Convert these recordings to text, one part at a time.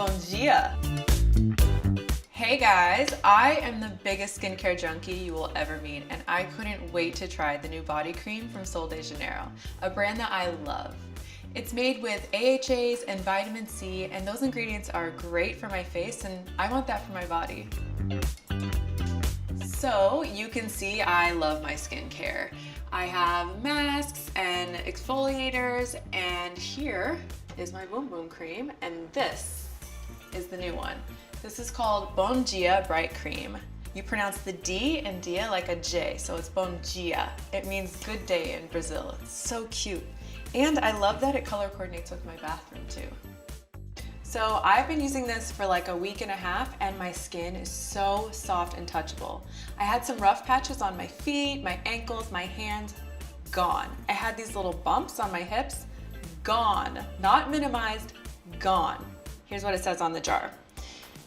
Bom dia! Hey guys, I am the biggest skincare junkie you will ever meet, and I couldn't wait to try the new body cream from Sol de Janeiro, a brand that I love. It's made with AHAs and vitamin C, and those ingredients are great for my face, and I want that for my body. So you can see I love my skincare. I have masks and exfoliators, and here is my Boom Boom cream, and this is the new one. This is called Bom Dia Bright Cream. You pronounce the D in dia like a J, so it's Bom Dia. It means good day in Brazil. It's so cute. And I love that it color coordinates with my bathroom too. So I've been using this for like a week and a half, and my skin is so soft and touchable. I had some rough patches on my feet, my ankles, my hands, gone. I had these little bumps on my hips, gone. Not minimized, gone. Here's what it says on the jar.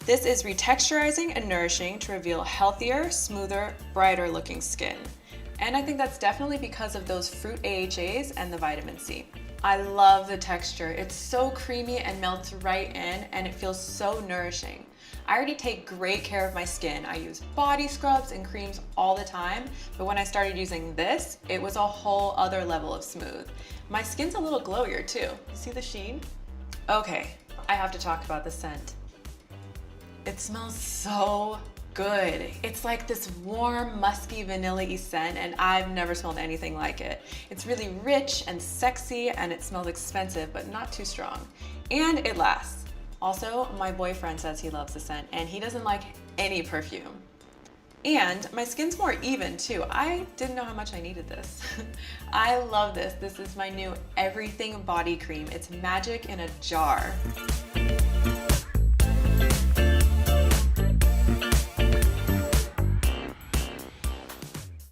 This is retexturizing and nourishing to reveal healthier, smoother, brighter looking skin. And I think that's definitely because of those fruit AHAs and the vitamin C. I love the texture. It's so creamy and melts right in, and it feels so nourishing. I already take great care of my skin. I use body scrubs and creams all the time, but when I started using this, it was a whole other level of smooth. My skin's a little glowier too. You see the sheen? Okay, I have to talk about the scent. It smells so good. It's like this warm, musky, vanilla-y scent, and I've never smelled anything like it. It's really rich and sexy, and it smells expensive, but not too strong. And it lasts. Also, my boyfriend says he loves the scent, and he doesn't like any perfume. And my skin's more even too. I didn't know how much I needed this. I love this. This is my new everything body cream. It's magic in a jar.